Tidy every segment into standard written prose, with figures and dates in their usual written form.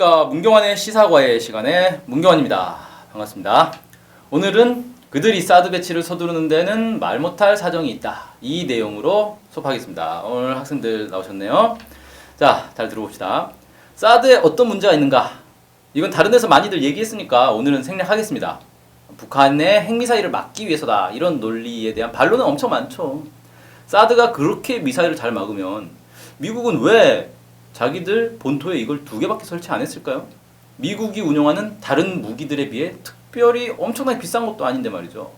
안녕하십니까. 문경환의 시사과의 시간에 문경환입니다. 반갑습니다. 오늘은 그들이 사드 배치를 서두르는 데는 말 못할 사정이 있다. 이 내용으로 수업하겠습니다. 오늘 학생들 나오셨네요. 자, 잘 들어봅시다. 사드에 어떤 문제가 있는가? 이건 다른 데서 많이들 얘기했으니까 오늘은 생략하겠습니다. 북한의 핵미사일을 막기 위해서다. 이런 논리에 대한 반론은 엄청 많죠. 사드가 그렇게 미사일을 잘 막으면 미국은 왜 자기들 본토에 이걸 2개밖에 설치 안 했을까요? 미국이 운영하는 다른 무기들에 비해 특별히 엄청나게 비싼 것도 아닌데 말이죠.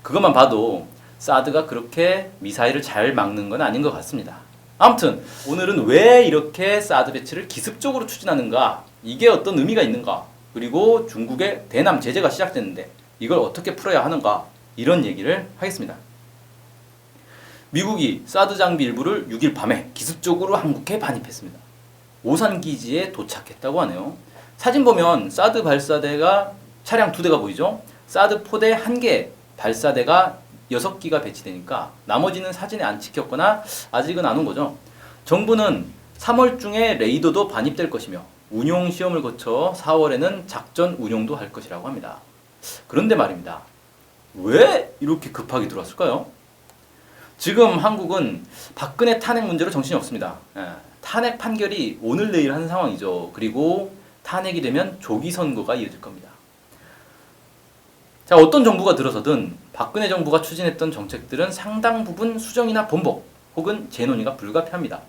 그것만 봐도 사드가 그렇게 미사일을 잘 막는 건 아닌 것 같습니다. 아무튼 오늘은 왜 이렇게 사드 배치를 기습적으로 추진하는가, 이게 어떤 의미가 있는가, 그리고 중국의 대남 제재가 시작됐는데 이걸 어떻게 풀어야 하는가, 이런 얘기를 하겠습니다. 미국이 사드 장비 일부를 6일 밤에 기습적으로 한국에 반입했습니다. 오산 기지에 도착했다고 하네요. 사진 보면 사드 발사대가 차량 2대가 보이죠? 사드 포대 1개, 발사대가 6기가 배치되니까 나머지는 사진에 안 찍혔거나 아직은 안 온 거죠. 정부는 3월 중에 레이더도 반입될 것이며 운용 시험을 거쳐 4월에는 작전 운용도 할 것이라고 합니다. 그런데 말입니다. 왜 이렇게 급하게 들어왔을까요? 지금 한국은 박근혜 탄핵 문제로 정신이 없습니다. 탄핵 판결이 오늘 내일 하는 상황이죠. 그리고 탄핵이 되면 조기 선거가 이어질 겁니다. 자, 어떤 정부가 들어서든 박근혜 정부가 추진했던 정책들은 상당 부분 수정이나 번복 혹은 재논의가 불가피합니다.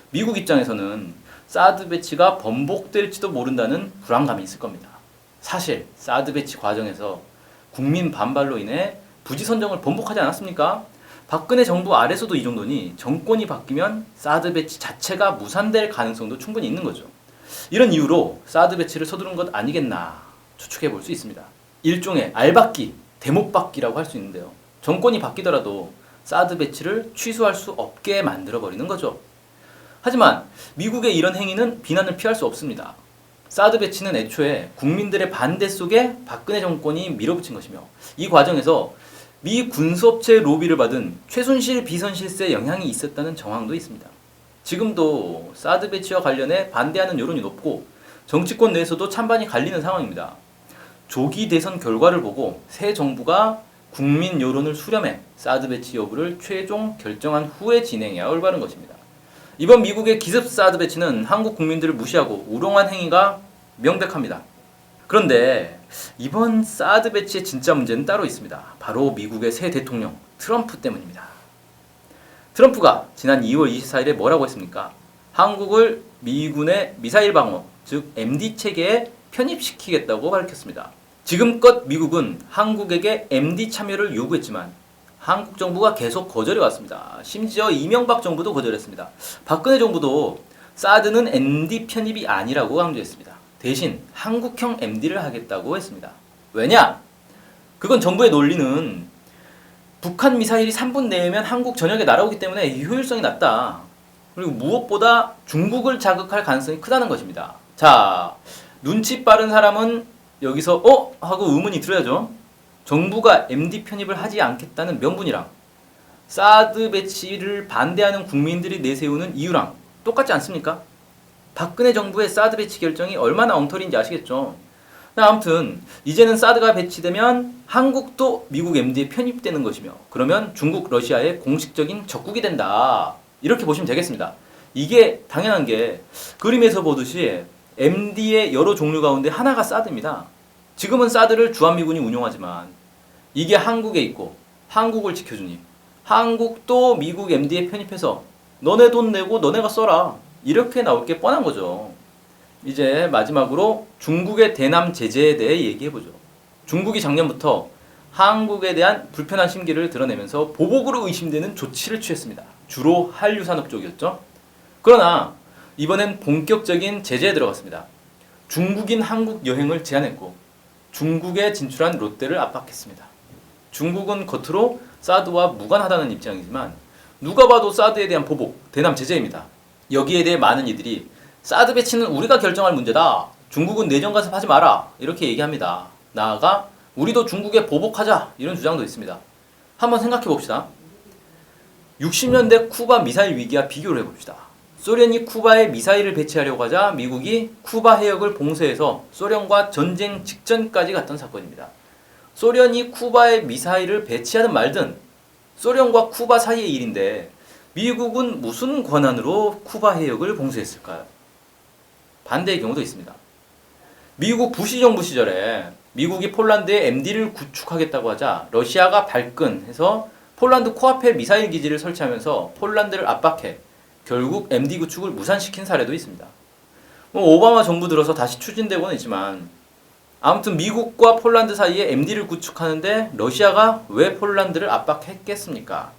미국 입장에서는 사드 배치가 번복될지도 모른다는 불안감이 있을 겁니다. 사실 사드 배치 과정에서 국민 반발로 인해 부지 선정을 번복하지 않았습니까? 박근혜 정부 아래서도 이 정도니 정권이 바뀌면 사드 배치 자체가 무산될 가능성도 충분히 있는 거죠. 이런 이유로 사드 배치를 서두른 것 아니겠나 추측해 볼 수 있습니다. 일종의 알박기, 대목박기라고 할 수 있는데요. 정권이 바뀌더라도 사드 배치를 취소할 수 없게 만들어버리는 거죠. 하지만 미국의 이런 행위는 비난을 피할 수 없습니다. 사드 배치는 애초에 국민들의 반대 속에 박근혜 정권이 밀어붙인 것이며 이 과정에서 미 군수업체 로비를 받은 최순실 비선실세에 영향이 있었다는 정황도 있습니다. 지금도 사드 배치와 관련해 반대하는 여론이 높고 정치권 내에서도 찬반이 갈리는 상황입니다. 조기 대선 결과를 보고 새 정부가 국민 여론을 수렴해 사드 배치 여부를 최종 결정한 후에 진행해야 올바른 것입니다. 이번 미국의 기습 사드 배치는 한국 국민들을 무시하고 우롱한 행위가 명백합니다. 그런데 이번 사드 배치의 진짜 문제는 따로 있습니다. 바로 미국의 새 대통령 트럼프 때문입니다. 트럼프가 지난 2월 24일에 뭐라고 했습니까? 한국을 미군의 미사일 방어, 즉 MD 체계에 편입시키겠다고 밝혔습니다. 지금껏 미국은 한국에게 MD 참여를 요구했지만 한국 정부가 계속 거절해왔습니다. 심지어 이명박 정부도 거절했습니다. 박근혜 정부도 사드는 MD 편입이 아니라고 강조했습니다. 대신 한국형 MD를 하겠다고 했습니다. 왜냐? 그건 정부의 논리는 북한 미사일이 3분 내면 한국 전역에 날아오기 때문에 효율성이 낮다. 그리고 무엇보다 중국을 자극할 가능성이 크다는 것입니다. 자, 눈치 빠른 사람은 여기서 하고 의문이 들어야죠. 정부가 MD 편입을 하지 않겠다는 명분이랑 사드 배치를 반대하는 국민들이 내세우는 이유랑 똑같지 않습니까? 박근혜 정부의 사드 배치 결정이 얼마나 엉터리인지 아시겠죠? 아무튼 이제는 사드가 배치되면 한국도 미국 MD에 편입되는 것이며 그러면 중국, 러시아의 공식적인 적국이 된다. 이렇게 보시면 되겠습니다. 이게 당연한 게 그림에서 보듯이 MD의 여러 종류 가운데 하나가 사드입니다. 지금은 사드를 주한미군이 운용하지만 이게 한국에 있고 한국을 지켜주니 한국도 미국 MD에 편입해서 너네 돈 내고 너네가 써라. 이렇게 나올 게 뻔한 거죠. 이제 마지막으로 중국의 대남 제재에 대해 얘기해보죠. 중국이 작년부터 한국에 대한 불편한 심기를 드러내면서 보복으로 의심되는 조치를 취했습니다. 주로 한류 산업 쪽이었죠. 그러나 이번엔 본격적인 제재에 들어갔습니다. 중국인 한국 여행을 제한했고 중국에 진출한 롯데를 압박했습니다. 중국은 겉으로 사드와 무관하다는 입장이지만 누가 봐도 사드에 대한 보복, 대남 제재입니다. 여기에 대해 많은 이들이 사드 배치는 우리가 결정할 문제다. 중국은 내정 간섭하지 마라. 이렇게 얘기합니다. 나아가 우리도 중국에 보복하자. 이런 주장도 있습니다. 한번 생각해 봅시다. 60년대 쿠바 미사일 위기와 비교를 해봅시다. 소련이 쿠바에 미사일을 배치하려고 하자 미국이 쿠바 해역을 봉쇄해서 소련과 전쟁 직전까지 갔던 사건입니다. 소련이 쿠바에 미사일을 배치하든 말든 소련과 쿠바 사이의 일인데 미국은 무슨 권한으로 쿠바 해역을 봉쇄했을까요? 반대의 경우도 있습니다. 미국 부시 정부 시절에 미국이 폴란드에 MD를 구축하겠다고 하자 러시아가 발끈해서 폴란드 코앞에 미사일 기지를 설치하면서 폴란드를 압박해 결국 MD 구축을 무산시킨 사례도 있습니다. 오바마 정부 들어서 다시 추진되고는 있지만 아무튼 미국과 폴란드 사이에 MD를 구축하는데 러시아가 왜 폴란드를 압박했겠습니까?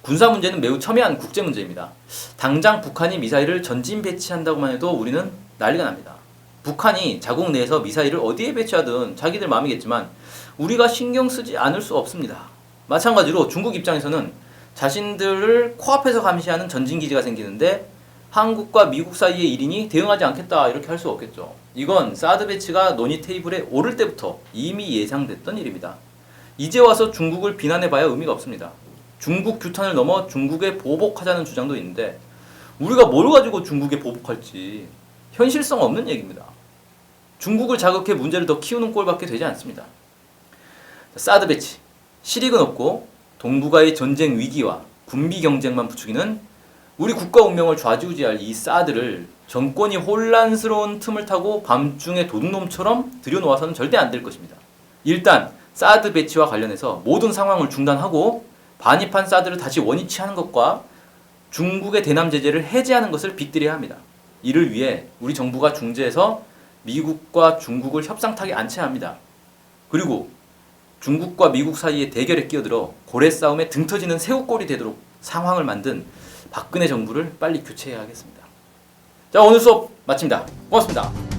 군사 문제는 매우 첨예한 국제 문제입니다. 당장 북한이 미사일을 전진 배치한다고만 해도 우리는 난리가 납니다. 북한이 자국 내에서 미사일을 어디에 배치하든 자기들 마음이겠지만 우리가 신경 쓰지 않을 수 없습니다. 마찬가지로 중국 입장에서는 자신들을 코앞에서 감시하는 전진기지가 생기는데 한국과 미국 사이의 일이니 대응하지 않겠다 이렇게 할 수 없겠죠. 이건 사드 배치가 논의 테이블에 오를 때부터 이미 예상됐던 일입니다. 이제 와서 중국을 비난해봐야 의미가 없습니다. 중국 규탄을 넘어 중국에 보복하자는 주장도 있는데 우리가 뭘 가지고 중국에 보복할지 현실성 없는 얘기입니다. 중국을 자극해 문제를 더 키우는 꼴밖에 되지 않습니다. 사드 배치, 실익은 없고 동북아의 전쟁 위기와 군비 경쟁만 부추기는 우리 국가 운명을 좌지우지할 이 사드를 정권이 혼란스러운 틈을 타고 밤중에 도둑놈처럼 들여놓아서는 절대 안 될 것입니다. 일단 사드 배치와 관련해서 모든 상황을 중단하고 반입한 사드를 다시 원위치 하는 것과 중국의 대남 제재를 해제하는 것을 빅들여야 합니다. 이를 위해 우리 정부가 중재해서 미국과 중국을 협상 타기 않게 합니다. 그리고 중국과 미국 사이의 대결에 끼어들어 고래 싸움에 등 터지는 새우꼴이 되도록 상황을 만든 박근혜 정부를 빨리 교체해야 하겠습니다. 자, 오늘 수업 마칩니다. 고맙습니다.